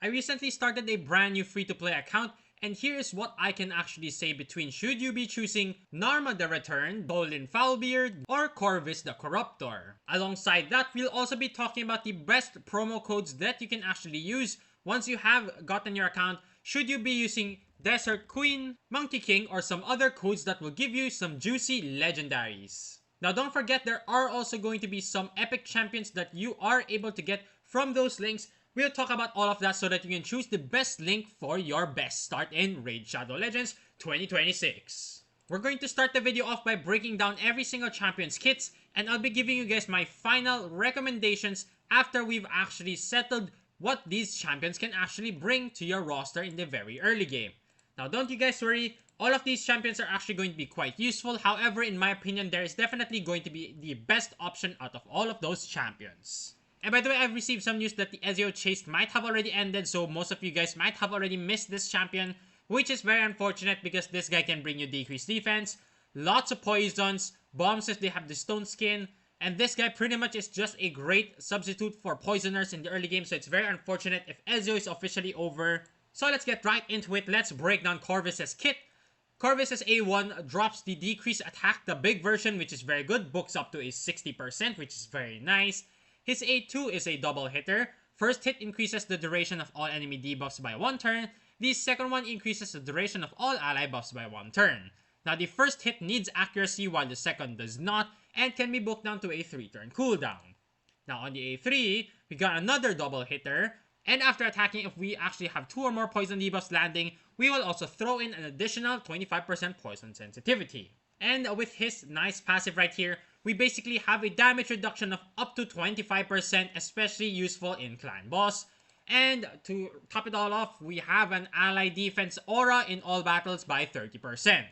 I recently started a brand new free-to-play account, and here is what I can actually say between should you be choosing Narma the Returned, Tholin Foulbeard, or Corvus the Corruptor. Alongside that, we'll also be talking about the best promo codes that you can actually use once you have gotten your account, should you be using Desert Queen, Monkey King, or some other codes that will give you some juicy legendaries. Now don't forget, there are also going to be some epic champions that you are able to get from those links. We'll talk about all of that so that you can choose the best link for your best start in Raid Shadow Legends 2026. We're going to start the video off by breaking down every single champion's kits, and I'll be giving you guys my final recommendations after we've actually settled what these champions can actually bring to your roster in the very early game. Now don't you guys worry, all of these champions are actually going to be quite useful. However, in my opinion, there is definitely going to be the best option out of all of those champions. And by the way, I've received some news that the Ezio chase might have already ended, so most of you guys might have already missed this champion, which is very unfortunate because this guy can bring you decreased defense, lots of poisons, bombs if they have the stone skin, and this guy pretty much is just a great substitute for poisoners in the early game, so it's very unfortunate if Ezio is officially over. So let's get right into it. Let's break down Corvus's kit. Corvus's A1 drops the decreased attack, the big version, which is very good, books up to a 60%, which is very nice. His A2 is a double hitter. First hit increases the duration of all enemy debuffs by 1 turn. The second one increases the duration of all ally buffs by 1 turn. Now the first hit needs accuracy while the second does not, and can be booked down to a 3-turn cooldown. Now on the A3, we got another double hitter. And after attacking, if we actually have 2 or more poison debuffs landing, we will also throw in an additional 25% poison sensitivity. And with his nice passive right here, we basically have a damage reduction of up to 25%, especially useful in clan boss. And to top it all off, we have an ally defense aura in all battles by 30%.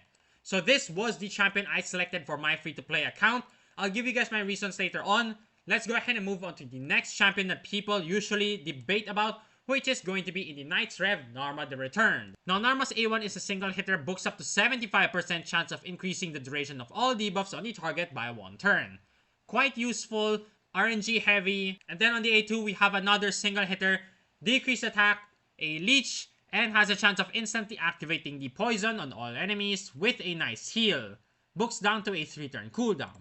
So this was the champion I selected for my free-to-play account. I'll give you guys my reasons later on. Let's go ahead and move on to the next champion that people usually debate about, which is going to be in the Knights Rev, Narma the Returned. Now Narma's A1 is a single hitter, books up to 75% chance of increasing the duration of all debuffs on the target by 1 turn. Quite useful, RNG heavy. And then on the A2 we have another single hitter, decreased attack, a leech, and has a chance of instantly activating the poison on all enemies with a nice heal. Books down to a 3-turn cooldown.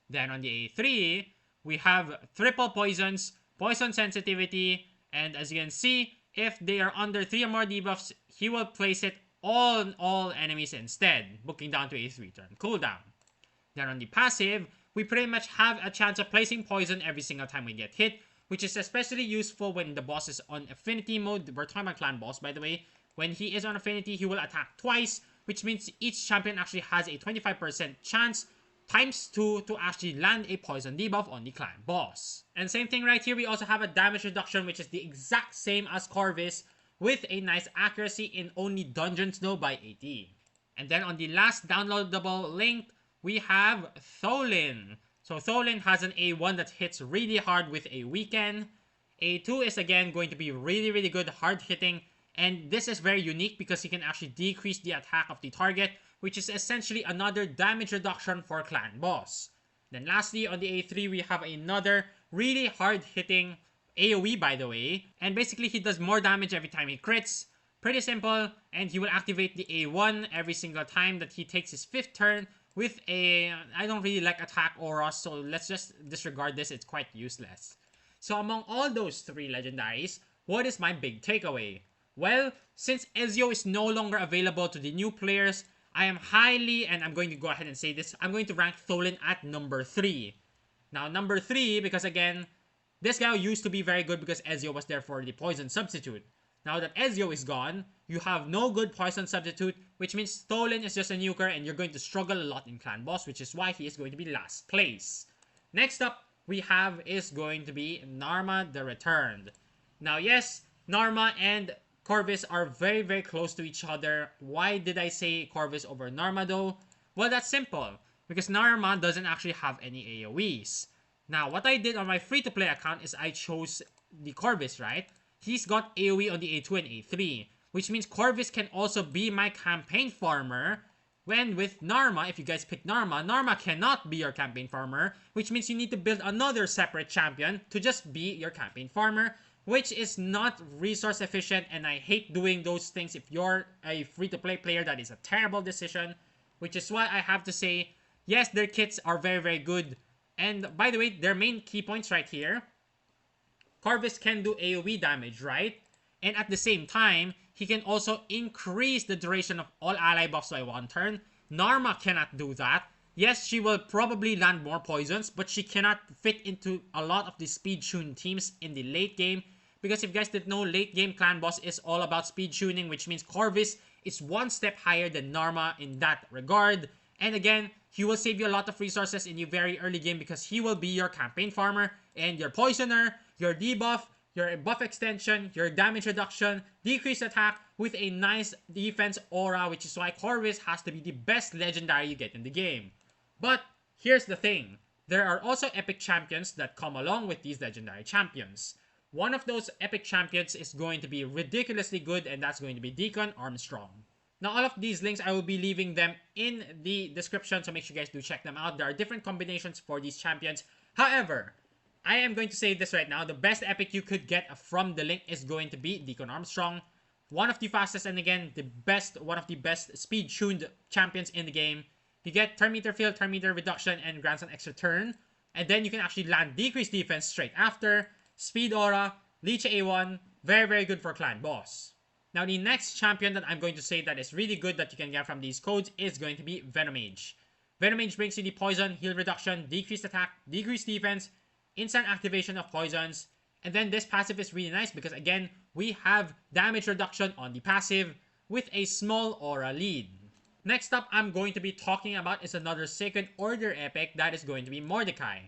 Then on the A3, we have triple poisons, poison sensitivity, and as you can see, if they are under 3 or more debuffs, he will place it on all enemies instead, booking down to a 3-turn cooldown. Then on the passive, we pretty much have a chance of placing poison every single time we get hit, which is especially useful when the boss is on affinity mode. We're talking about clan boss, by the way. When he is on affinity, he will attack twice, which means each champion actually has a 25% chance times 2 to actually land a poison debuff on the clan boss. And same thing right here, we also have a damage reduction, which is the exact same as Corvus, with a nice accuracy in only dungeons though by 80. And then on the last downloadable link, we have Tholin. So Tholin has an A1 that hits really hard with a weaken. A2 is again going to be really good, hard hitting, and this is very unique because he can actually decrease the attack of the target, which is essentially another damage reduction for clan boss. Then lastly, on the A3, we have another really hard-hitting AoE, by the way. And basically, he does more damage every time he crits. Pretty simple. And he will activate the A1 every single time that he takes his 5th turn with a... I don't really like attack aura, so let's just disregard this. It's quite useless. So among all those 3 legendaries, what is my big takeaway? Well, since Ezio is no longer available to the new players, I am highly, and I'm going to go ahead and say this, I'm going to rank Tholin at number 3. Now, number 3, because again, this guy used to be very good because Ezio was there for the poison substitute. Now that Ezio is gone, you have no good poison substitute, which means Tholin is just a nuker and you're going to struggle a lot in clan boss, which is why he is going to be last place. Next up, we have is going to be Narma the Returned. Now, yes, Narma and Corvus are very close to each other. Why did I say Corvus over Narma though? Well, that's simple. Because Narma doesn't actually have any AoEs. Now, what I did on my free-to-play account is I chose the Corvus, right? He's got AoE on the A2 and A3. Which means Corvus can also be my campaign farmer. When with Narma, if you guys pick Narma, Narma cannot be your campaign farmer. Which means you need to build another separate champion to just be your campaign farmer. which is not resource efficient, and I hate doing those things. If you're a free-to-play player, that is a terrible decision, which is why I have to say, yes, their kits are very, very good. And by the way, their main key points right here, Corvus can do AoE damage, right? And at the same time, he can also increase the duration of all ally buffs by 1 turn. Narma cannot do that. Yes, she will probably land more poisons, but she cannot fit into a lot of the speed tune teams in the late game. Because if you guys didn't know, late game clan boss is all about speed tuning, which means Corvus is 1 step higher than Narma in that regard. And again, he will save you a lot of resources in your very early game because he will be your campaign farmer and your poisoner, your debuff, your buff extension, your damage reduction, decreased attack with a nice defense aura, which is why Corvus has to be the best legendary you get in the game. But here's the thing, there are also epic champions that come along with these legendary champions. One of those epic champions is going to be ridiculously good, and that's going to be Deacon Armstrong. Now, all of these links, I will be leaving them in the description, so make sure you guys do check them out. There are different combinations for these champions. However, I am going to say this right now, the best epic you could get from the link is going to be Deacon Armstrong. One of the fastest, and again, one of the best speed-tuned champions in the game. You get turn meter fill, turn meter reduction, and grants an extra turn. And then you can actually land decreased defense straight after. Speed aura, leech A1, very, very good for clan boss. Now, the next champion that I'm going to say that is really good that you can get from these codes is going to be Venomage. Venomage brings you the poison, heal reduction, decreased attack, decreased defense, instant activation of poisons, and then this passive is really nice because again, we have damage reduction on the passive with a small aura lead. Next up, I'm going to be talking about is another Sacred Order epic that is going to be Mordecai.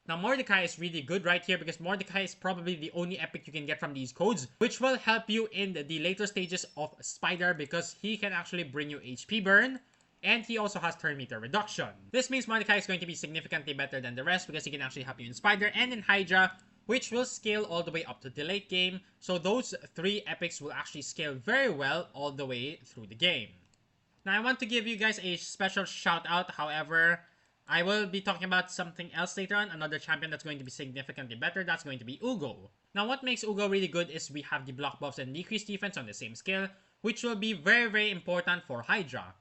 Now, Mordecai is really good right here because Mordecai is probably the only epic you can get from these codes, which will help you in the later stages of Spider because he can actually bring you HP burn, and he also has turn meter reduction. This means Mordecai is going to be significantly better than the rest because he can actually help you in Spider and in Hydra, which will scale all the way up to the late game. So those 3 epics will actually scale very well all the way through the game. Now, I want to give you guys a special shout out, however, I will be talking about something else later on, another champion that's going to be significantly better, that's going to be Ugo. Now, what makes Ugo really good is we have the block buffs and decreased defense on the same scale, which will be very, very important for Hydra.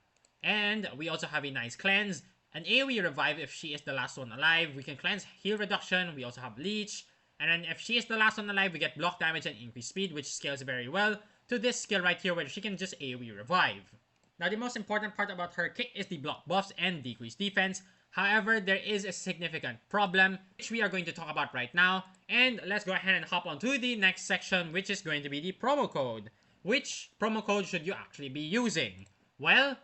And we also have a nice cleanse, an AoE revive if she is the last one alive, we can cleanse heal reduction, we also have leech, and then if she is the last one alive, we get block damage and increased speed, which scales very well to this skill right here where she can just AoE revive. Now, the most important part about her kit is the block buffs and decreased defense. However, there is a significant problem, which we are going to talk about right now. And let's go ahead and hop on to the next section, which is going to be the promo code. Which promo code should you actually be using? Well,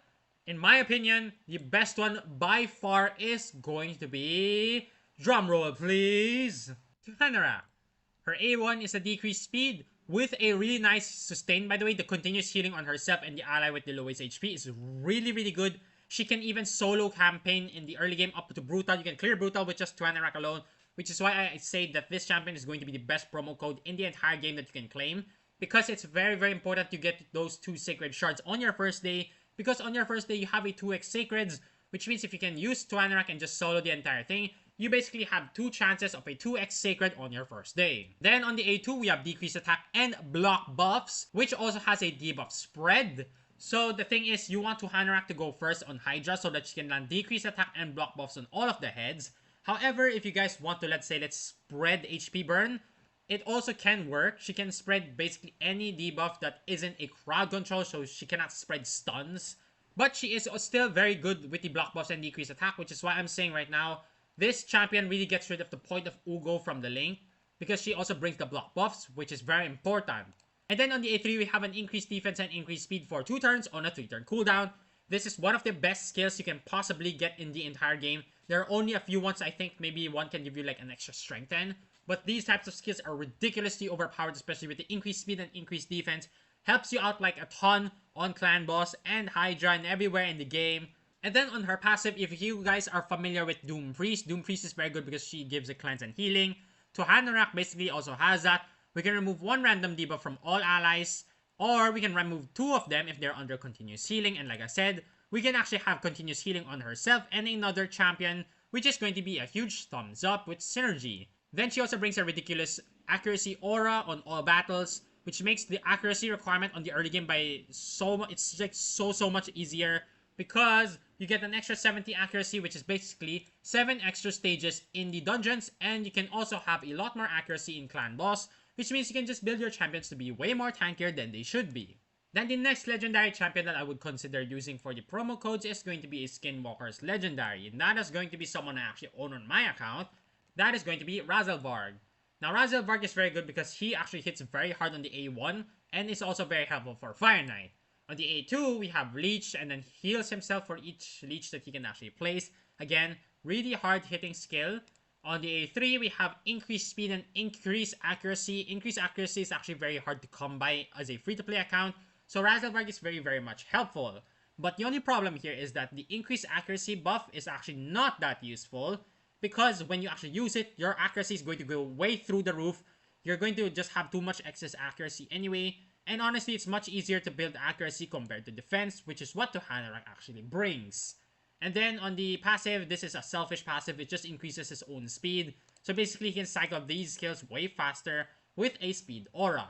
in my opinion, the best one by far is going to be... drumroll please! Tuhanara. Her A1 is a decreased speed with a really nice sustain. By the way, the continuous healing on herself and the ally with the lowest HP is really, really good. She can even solo campaign in the early game up to Brutal. You can clear Brutal with just Tuhanara alone, which is why I say that this champion is going to be the best promo code in the entire game that you can claim. Because it's very, very important to get those 2 Sacred Shards on your first day. Because on your first day, you have a 2x Sacreds, which means if you can use Tuhanara and just solo the entire thing, you basically have 2 chances of a 2x Sacred on your first day. Then on the A2, we have decreased attack and block buffs, which also has a debuff spread. So the thing is, you want Tuhanara to go first on Hydra so that she can land decreased attack and block buffs on all of the heads. However, if you guys want to, let's spread HP burn, it also can work. She can spread basically any debuff that isn't a crowd control, so she cannot spread stuns. But she is still very good with the block buffs and decreased attack, which is why I'm saying right now, this champion really gets rid of the point of Ugo from the link, because she also brings the block buffs, which is very important. And then on the A3, we have an increased defense and increased speed for 2 turns on a 3-turn cooldown. This is one of the best skills you can possibly get in the entire game. There are only a few ones. I think maybe one can give you like an extra strengthen. But these types of skills are ridiculously overpowered, especially with the increased speed and increased defense. Helps you out like a ton on Clan Boss and Hydra and everywhere in the game. And then on her passive, if you guys are familiar with Doom Priest is very good because she gives a cleanse and healing. Tuhanarak basically also has that. We can remove 1 random debuff from all allies, or we can remove 2 of them if they're under continuous healing. And like I said, we can actually have continuous healing on herself and another champion, which is going to be a huge thumbs up with synergy. Then she also brings a ridiculous accuracy aura on all battles, which makes the accuracy requirement on the early game by so much, it's like so much easier, because you get an extra 70 accuracy, which is basically 7 extra stages in the dungeons, and you can also have a lot more accuracy in clan boss, which means you can just build your champions to be way more tankier than they should be. Then the next legendary champion that I would consider using for the promo codes is going to be a Skinwalker's legendary, and that is going to be someone I actually own on my account. That is going to be Razelvarg. Now Razelvarg is very good because he actually hits very hard on the A1 and is also very helpful for Fire Knight. On the A2, we have Leech, and then heals himself for each Leech that he can actually place. Again, really hard hitting skill. On the A3, we have increased speed and increased accuracy. Increased accuracy is actually very hard to come by as a free-to-play account, so Razelvarg is very much helpful. But the only problem here is that the increased accuracy buff is actually not that useful, because when you actually use it, your accuracy is going to go way through the roof. You're going to just have too much excess accuracy anyway, and honestly, it's much easier to build accuracy compared to defense, which is what Tuhanerak actually brings. And then on the passive, this is a selfish passive. It just increases his own speed. So basically, he can cycle these skills way faster with a speed aura.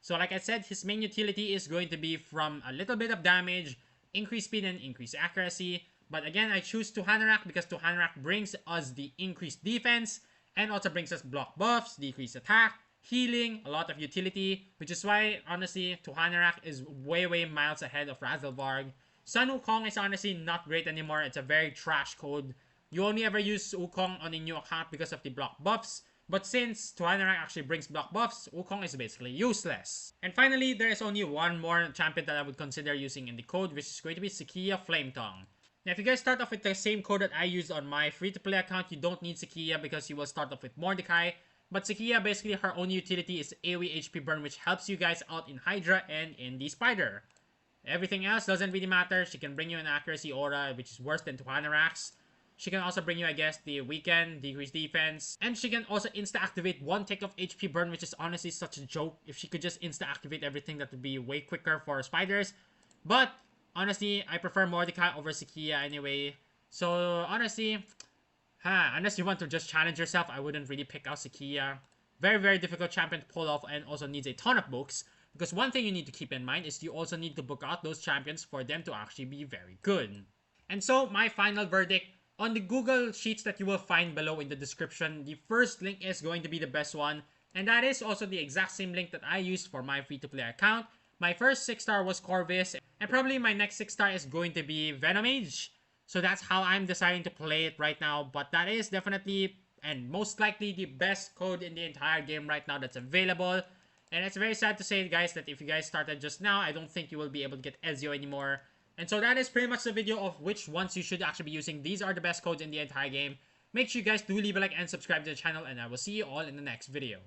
So like I said, his main utility is going to be from a little bit of damage, increased speed, and increased accuracy. But again, I choose Tuhanerak because Tuhanerak brings us the increased defense and also brings us block buffs, decreased attack, healing, a lot of utility, which is why, honestly, Tuhanerak is way miles ahead of Razelvarg. Sun Wukong is honestly not great anymore. It's a very trash code. You only ever use Wukong on a new account because of the block buffs. But since Tuhanerak actually brings block buffs, Wukong is basically useless. And finally, there is only one more champion that I would consider using in the code, which is going to be Sakia Flametongue. Now, if you guys start off with the same code that I used on my free-to-play account, you don't need Sakia because you will start off with Mordecai. But Sakia, basically, her only utility is AoE HP burn, which helps you guys out in Hydra and in the Spider. Everything else doesn't really matter. She can bring you an accuracy aura, which is worse than Tuhanerak's. She can also bring you, I guess, the weaken, decreased defense. And she can also insta-activate 1 tick of HP burn, which is honestly such a joke. If she could just insta-activate everything, that would be way quicker for spiders. But honestly, I prefer Mordecai over Sakia anyway. So honestly, unless you want to just challenge yourself, I wouldn't really pick out Sakia. Very difficult champion to pull off, and also needs a ton of books. Because one thing you need to keep in mind is you also need to book out those champions for them to actually be very good. And so, my final verdict, on the Google Sheets that you will find below in the description, the first link is going to be the best one. And that is also the exact same link that I used for my free-to-play account. My first 6-star was Corvus, and probably my next 6-star is going to be Venomage. So that's how I'm deciding to play it right now. But that is definitely, and most likely, the best code in the entire game right now that's available. And it's very sad to say, guys, that if you guys started just now, I don't think you will be able to get Ezio anymore. And so that is pretty much the video of which ones you should actually be using. These are the best codes in the entire game. Make sure you guys do leave a like and subscribe to the channel, and I will see you all in the next video.